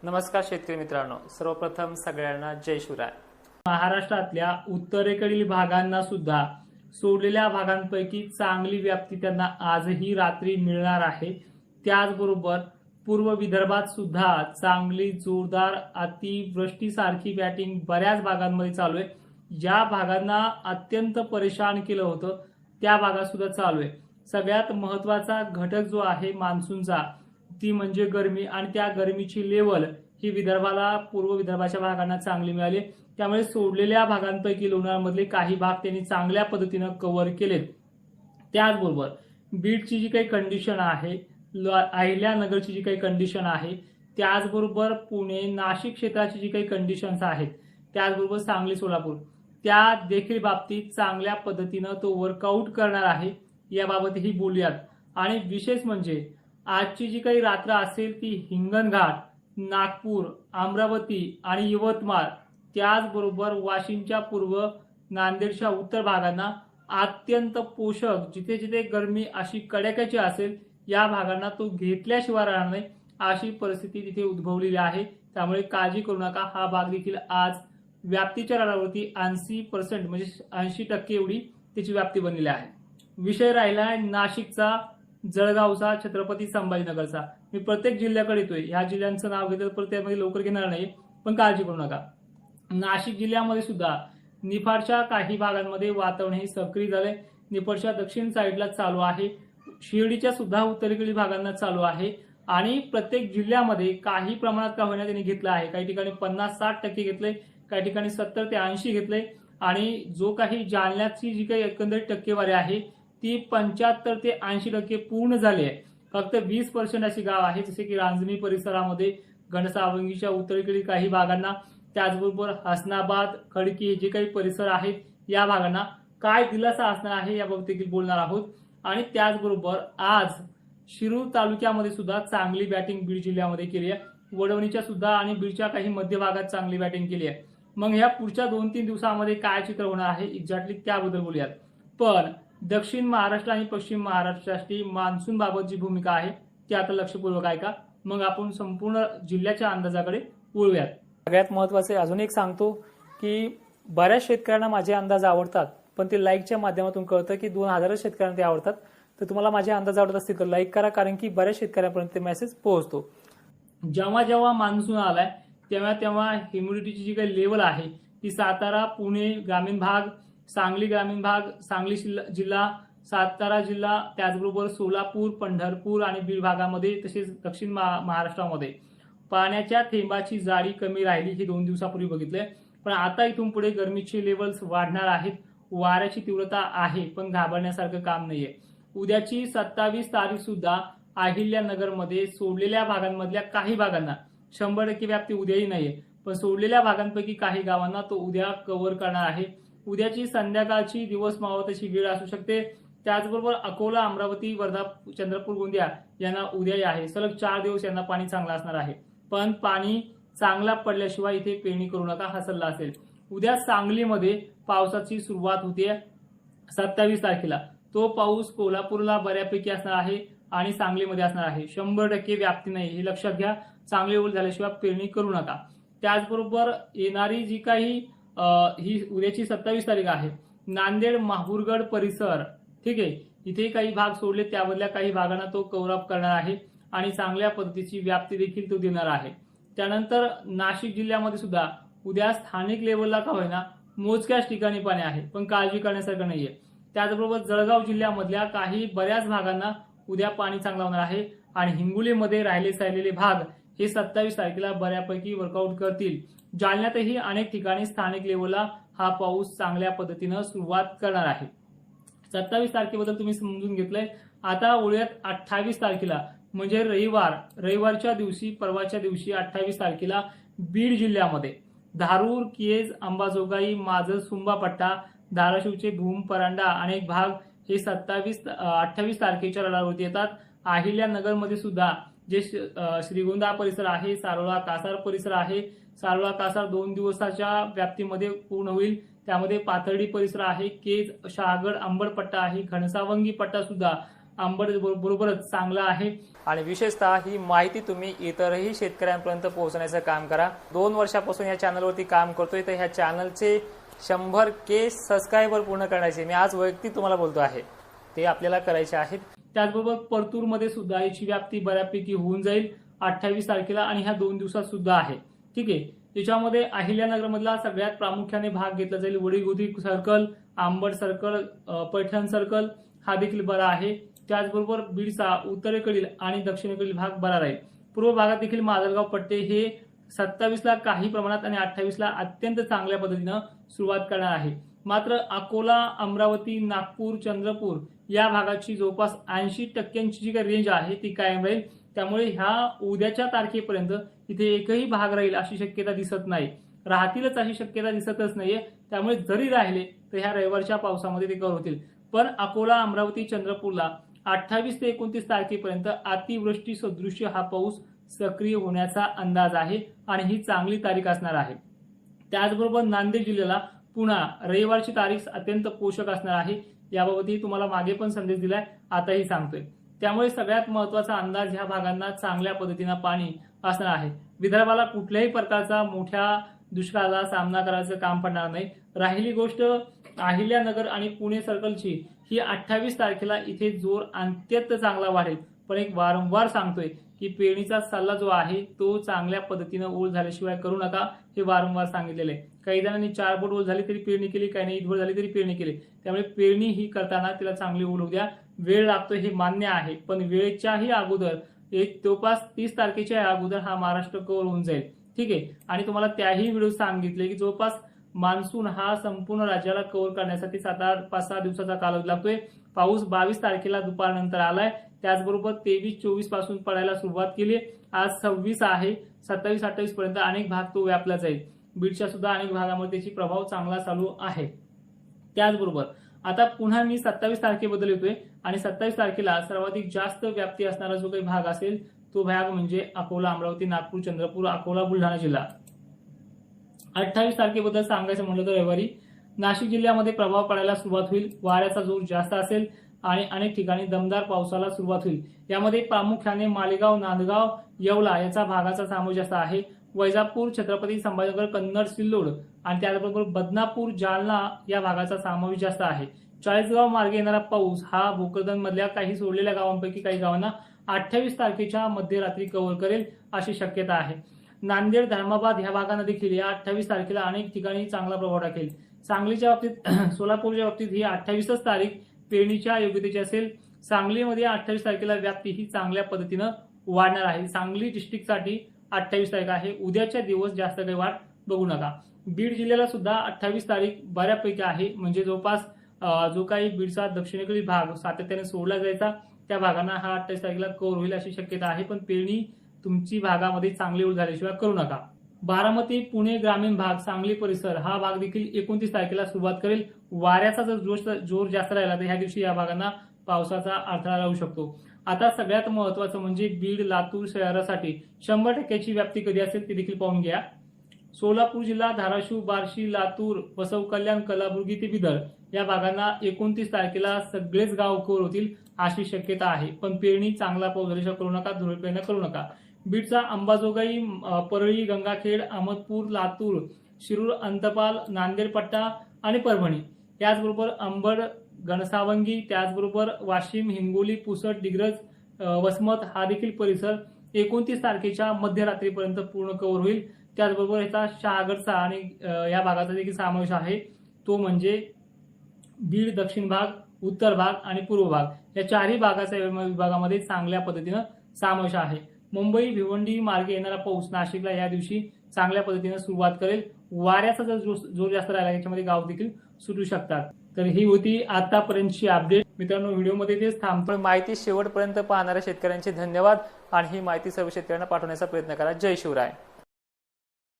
नमस्कार शेतकरी मित्रांनो, सर्वप्रथम सगळ्यांना जय शिवराय। महाराष्ट्रातल्या उत्तरेकडील भागांना सुद्धा सोडलेल्या भागांपैकी चांगली व्याप्ती त्यांना आजही रात्री मिळणार आहे। त्याचबरोबर पूर्व विदर्भात सुद्धा चांगली जोरदार अतिवृष्टीसारखी बॅटिंग बऱ्याच भागांमध्ये चालू आहे। ज्या भागांना अत्यंत परेशान केलं होतं त्या भागात सुद्धा चालू आहे। सगळ्यात महत्त्वाचा घटक जो आहे मान्सूनचा, ती म्हणजे गरमी, आणि त्या गरमीची लेवल ही विदर्भाला, पूर्व विदर्भाच्या भागांना चांगली मिळाली। त्यामुळे सोडलेल्या भागांपैकी लोणारमधले काही भाग त्यांनी चांगल्या पद्धतीने कव्हर केलेत। त्याचबरोबर बीडची जी काही कंडिशन आहे, अहिल्यानगरची जी काही कंडिशन आहे, त्याचबरोबर पुणे नाशिक क्षेत्राची जी काही कंडिशन्स आहेत, त्याचबरोबर सांगली सोलापूर, त्या देखील बाबतीत चांगल्या पद्धतीने तो वर्कआउट करणार आहे, याबाबतही बोलूयात। आणि विशेष म्हणजे आजची जी काही रात्र असेल ती हिंगणघाट, नागपूर, अमरावती आणि यवतमाळ, त्याचबरोबर वाशिमच्या पूर्व, नांदेडच्या उत्तर भागांना अत्यंत पोषक, जिथे जिथे गरमी अशी कडाक्याची असेल या भागांना तो घेतल्याशिवाय राहणार नाही, अशी परिस्थिती तिथे उद्भवलेली आहे। त्यामुळे काळजी करू नका। हा भाग देखील आज व्याप्तीच्या रडावरती 80% म्हणजे 80% एवढी त्याची व्याप्ती बनलेली आहे। विषय राहिला आहे नाशिकचा, जळगावचा, छत्रपती संभाजीनगरचा। मी प्रत्येक जिल्ह्याकडे येतोय, ह्या जिल्ह्यांचं नाव घेतलं तर त्यामध्ये लवकर घेणार नाही, पण काळजी करू नका। नाशिक जिल्ह्यामध्ये सुद्धा निफाडच्या काही भागांमध्ये वातावरण हे सक्रिय झाले। निफाडच्या दक्षिण साईडला चालू आहे, शिर्डीच्या सुद्धा उत्तरेकडील भागांना चालू आहे, आणि प्रत्येक जिल्ह्यामध्ये काही प्रमाणात का होईना त्यांनी घेतलं आहे। काही ठिकाणी 50-60% घेतले, काही ठिकाणी 70 ते 80 घेतले, आणि जो काही जालन्याची जी काही एकंदरीत टक्केवारी आहे ती 75 ते 80% पूर्ण झाली आहे। फक्त 20% अशी गाव आहे, जसे की रांजणी परिसरामध्ये, घनसावंगीच्या उत्तरेकडील काही भागांना, त्याचबरोबर हसनाबाद, खडकी जे काही परिसर आहेत या भागांना काय दिलासा असणार आहे याबाबत देखील बोलणार आहोत। आणि त्याचबरोबर आज शिरूर तालुक्यामध्ये सुद्धा चांगली बॅटिंग बीड जिल्ह्यामध्ये केली आहे। वडवणीच्या सुद्धा आणि बीडच्या काही मध्य भागात चांगली बॅटिंग केली आहे। मग ह्या पुढच्या 2-3 दिवसांमध्ये काय चित्र होणार आहे एक्झॅक्टली त्याबद्दल बोलूयात। पण दक्षिण महाराष्ट्र आणि पश्चिम महाराष्ट्रासाठी मान्सून बाबत जी भूमिका आहे ती आता लक्षपूर्वक ऐका, मग आपण संपूर्ण जिल्ह्याच्या अंदाजाकडे वळूयात। सगळ्यात महत्त्वाचे अजून एक सांगतो की बऱ्याच शेतकऱ्यांना माझे अंदाज आवडतात, पण ते लाईकच्या माध्यमातून कळतं की 2000 शेतकऱ्यांना ते आवडतात। तर तुम्हाला माझे अंदाज आवडत असतील तर लाईक करा, कारण की बऱ्याच शेतकऱ्यांपर्यंत ते मेसेज पोहोचतो। जेव्हा जेव्हा मान्सून आलाय तेव्हा तेव्हा ह्युमिडिटीची जी काही लेवल आहे ती सातारा, पुणे ग्रामीण भाग, सांगली ग्रामीण भाग, सांगली जिल्हा, सातारा जिल्हा, त्याचबरोबर सोलापूर, पंढरपूर आणि बीड भागामध्ये, तसेच दक्षिण महाराष्ट्रामध्ये पाण्याच्या थेंबाची जाडी कमी राहिली, हे 2 दिवसापूर्वी बघितलंय। पण आता इथून पुढे गरमीचे लेवल्स वाढणार आहेत, वाऱ्याची तीव्रता आहे, पण घाबरण्यासारखं काम नाहीये। उद्याची 27 तारीख सुद्धा अहिल्यानगरमध्ये सोडलेल्या भागांमधल्या काही भागांना 100% व्याप्ती उद्याही नाहीये, पण सोडलेल्या भागांपैकी काही गावांना तो उद्या कव्हर करणार आहे। उद्याची संध्याकाळची दिवस मावळताची वेळ असू शकते। त्याचबरोबर अकोला, अमरावती, वर्धा, चंद्रपूर, गोंदिया यांना उद्याही आहे। सलग 4 दिवस यांना पाणी चांगलं असणार आहे, पण पाणी चांगला पडल्याशिवाय इथे पेरणी करू नका, हा सल्ला असेल। उद्या सांगलीमध्ये पावसाची सुरुवात होते 27 तारखेला। तो पाऊस कोल्हापूरला बऱ्यापैकी असणार आहे आणि सांगलीमध्ये असणार आहे। 100% व्याप्ती नाही, हे लक्षात घ्या। चांगली ओल झाल्याशिवाय पेरणी करू नका। त्याचबरोबर येणारी जी काही ही उद्याची 27 तारीख आहे, नांदेड, माहूरगड परिसर, ठीक आहे, इथे काही भाग सोडले, त्यामधल्या काही भागांना तो कव्हर अप करणार आहे आणि चांगल्या पद्धतीची व्याप्ती देखील तो देणार आहे। त्यानंतर नाशिक जिल्ह्यामध्ये सुद्धा उद्या स्थानिक लेवलला का होईना मोजक्याच ठिकाणी पाणी आहे, पण काळजी करण्यासारखं नाहीये। त्याचबरोबर जळगाव जिल्ह्यामधल्या काही बऱ्याच भागांना उद्या पाणी चांगलं होणार आहे, आणि हिंगोलीमध्ये राहिलेले भाग हे 27 तारखेला बऱ्यापैकी वर्कआउट करतील। जालन्यातही अनेक ठिकाणी स्थानिक लेवलला हा पाऊस चांगल्या पद्धतीनं सुरुवात करणार आहे। 27 तारखेबद्दल तुम्ही समजून घेतलंय। आता वळूयात 28 तारखेला, म्हणजे रविवारच्या दिवशी, परवाच्या दिवशी 28 तारखेला बीड जिल्ह्यामध्ये धारूर, केज, अंबाजोगाई, माजल, सुंबा पट्टा, धाराशिवचे भूम, परांडा अनेक भाग हे 28 तारखेच्या रडारवरती येतात। अहिल्यानगरमध्ये सुद्धा जे श्रीगोंदा परिसर आहे, सारोळा कासार परिसर आहे, सारोळा कासार 2 दिवसाच्या व्याप्तीमध्ये पूर्ण होईल। त्यामध्ये पाथर्डी परिसर आहे, केज, शहागड, अंबड पट्टा आहे, घनसावंगी पट्टा सुद्धा अंबड बरोबरच चांगलं आहे. आणि विशेषतः ही माहिती तुम्ही इतरही शेतकऱ्यांपर्यंत पोहोचण्याचं काम करा. 2 वर्षापासून या चॅनलवरती काम करतोय, तर ह्या चॅनलचे 100K सबस्क्रायबर पूर्ण करण्याचे मी आज वैयक्तिक तुम्हाला बोलतो आहे, ते आपल्याला करायचे आहेत. त्याचबरोबर परतूरमध्ये सुद्धा याची व्याप्ती बऱ्यापैकी होऊन जाईल 28 तारखेला आणि ह्या 2 दिवसात सुद्धा आहे. ठीक आहे. त्याच्यामध्ये अहिल्यानगर मधला सगळ्यात प्रामुख्याने भाग घेतला जाईल. Vadigodi circle, Ambad circle, Paithan circle हा देखील बरा आहे. त्याचबरोबर बीडचा उत्तरेकडील आणि दक्षिणेकडील भाग बरा राहील. पूर्व भागात देखील माजलगाव पट्टे हे 27ला काही प्रमाणात आणि 28ला अत्यंत चांगल्या पद्धतीनं सुरुवात करणार आहे. मात्र अकोला, अमरावती, नागपूर, चंद्रपूर या भागाची जवळपास 80% जी काही रेंज आहे ती कायम राहील. त्यामुळे ह्या उद्याच्या तारखेपर्यंत इथे एकही भाग राहील अशी शक्यता दिसत नाही. राहतीलच अशी शक्यता दिसतच नाहीये. त्यामुळे जरी राहिले तर ह्या रविवारच्या पावसामध्ये ते कव्हर होतील. पण अकोला, अमरावती, चंद्रपूरला 28 ते 29 तारखेपर्यंत अतिवृष्टी सदृश्य हा पाऊस सक्रिय होण्याचा अंदाज आहे आणि ही चांगली तारीख असणार आहे. त्याचबरोबर नांदेड जिल्ह्याला पुन्हा रविवारची तारीख अत्यंत पोषक असणार आहे. याबाबतही तुम्हाला मागे पण संदेश दिलाय, आताही सांगतोय. त्यामुळे सगळ्यात महत्वाचा अंदाज ह्या भागांना चांगल्या पद्धतीनं पाणी असणार आहे. विदर्भाला कुठल्याही प्रकारचा मोठ्या दुष्काळाचा सामना करायचं काम पडणार नाही. राहिली गोष्ट अहिल्यानगर आणि पुणे सर्कलची, ही 28 तारखेला इथे जोर अत्यंत चांगला वाढेल. पण एक वारंवार सांगतोय की पेरणीचा सल्ला जो आहे तो चांगल्या पद्धतीनं ओळ झाल्याशिवाय करू नका, हे वारंवार सांगितलेलं आहे. काही जणांनी 4 बोट ओळ झाली तरी पेरणी केली, काही नाही ईदभर झाली तरी पेरणी केली. त्यामुळे पेरणी ही करताना तिला चांगली ओळ होऊ द्या. वेळ लागतो हे मान्य आहे, पण वेळेच्याही अगोदर जवळपास 30 तारखेच्या अगोदर हा महाराष्ट्र कव्हर होऊन जाईल. ठीक आहे. आणि तुम्हाला त्याही व्हिडिओ सांगितले की जवळपास मान्सून हा संपूर्ण राज्याला कव्हर करण्यासाठी 5-6 दिवसाचा कालावधी लागतोय. पाऊस 22 तारखेला दुपारनंतर आलाय. त्याचबरोबर 23-24 पासून पडायला सुरुवात केली. आज 26 आहे. 27-28 पर्यंत अनेक भाग तो व्यापला जाईल. बीडच्या सुद्धा अनेक भागामध्ये त्याची प्रभाव चांगला चालू आहे. त्याचबरोबर आता पुन्हा मी 27 तारखेबद्दल येतोय आणि 27 तारखेला सर्वाधिक जास्त व्याप्ती असणारा जो काही भाग असेल तो भाग म्हणजे अकोला, अमरावती, नागपूर, चंद्रपूर, अकोला, बुलढाणा जिल्हा. 28 तारखेबद्दल सांगायचं म्हटलं तर रविवारी नाशिक जिल्ह्यामध्ये प्रभाव पडायला सुरुवात होईल. वाऱ्याचा जोर जास्त असेल आणि अनेक ठिकाणी दमदार पावसाला सुरुवात होईल. यामध्ये प्रामुख्याने मालेगाव, नांदगाव, येवला याचा भागाचा समावेश असा आहे. वैजापूर, छत्रपती संभाजीनगर, कन्नड, सिल्लोड आणि त्याचबरोबर बदनापूर, जालना या भागाचा समावेश जास्त आहे. चाळीसगाव मार्गे येणारा पाऊस हा भोकरदन मधल्या काही सोडलेल्या गावांपैकी काही गावांना 28 तारखेच्या मध्यरात्री कव्हर करेल अशी शक्यता आहे. नांदेड, धर्माबाद ह्या भागांना देखील या 28 तारखेला अनेक ठिकाणी चांगला प्रभाव टाकेल. सांगलीच्या बाबतीत, सोलापूरच्या बाबतीत ही 28च तारीख पेरणीच्या योग्यतेची असेल. सांगलीमध्ये 28 तारखेला व्याप्ती ही चांगल्या पद्धतीनं वाढणार आहे. सांगली डिस्ट्रिक्टसाठी 28 तारीख आहे. उद्याच्या दिवस जास्त काही वाढ बघू नका. बीड जिल्ह्याला सुद्धा 28 तारीख बऱ्यापैकी आहे. म्हणजे जवळपास जो काही बीडचा दक्षिणेकडील भाग सातत्याने सोडला जायचा त्या भागांना हा 28 तारखेला कव्हर होईल अशी शक्यता आहे. पण पेरणी तुमची भागामध्ये चांगली ओळ झाल्याशिवाय करू नका. बारामती, पुणे ग्रामीण भाग, सांगली परिसर हा भाग देखील 29 तारखेला सुरुवात करेल. वाऱ्याचा जर जोर जास्त राहिला तर ह्या दिवशी या भागांना पावसाचा अडथळा राहू शकतो. आता सगळ्यात महत्वाचं म्हणजे बीड, लातूर शहरासाठी 100%ची व्याप्ती कधी असेल ते देखील पाहून घ्या. सोलापूर जिल्हा, धाराशिव, बार्शी, लातूर, बसव कल्याण, कलबुर्गी ते बिदर या भागांना 29 तारखेला सगळेच गाव कव्हर होतील अशी शक्यता आहे. पण पेरणी चांगला पाऊस झाल्याशिवाय करू नका, धुळपेरणी करू नका. बीडचा अंबाजोगाई, परळी, गंगाखेड, अहमदपूर, लातूर, शिरूर, अंतपाल, नांदेड पट्टा आणि परभणी, याचबरोबर अंबड, घनसावंगी, त्याचबरोबर वाशिम, हिंगोली, पुसद, डिग्रज, वसमत हा देखील परिसर 29 तारखेच्या मध्यरात्रीपर्यंत पूर्ण कव्हर होईल. त्याचबरोबर याचा शहागडचा आणि या भागाचा देखील समावेश आहे. तो म्हणजे बीड दक्षिण भाग, उत्तर भाग आणि पूर्व भाग या चारही भागाच्या विभागामध्ये चांगल्या पद्धतीनं समावेश आहे. मुंबई, भिवंडी मार्गे येणारा पाऊस नाशिकला या दिवशी चांगल्या पद्धतीने सुरुवात करेल. वाऱ्याचा जर जोर जास्त राहिला याच्यामध्ये गाव देखील सुटू शकतात. तर ही होती आतापर्यंतची अपडेट. मित्रांनो, व्हिडिओमध्ये तेच थांबतो. माहिती शेवटपर्यंत पाहणाऱ्या शेतकऱ्यांचे धन्यवाद आणि ही माहिती सर्व शेतकऱ्यांना पाठवण्याचा प्रयत्न करा. जय शिवराय.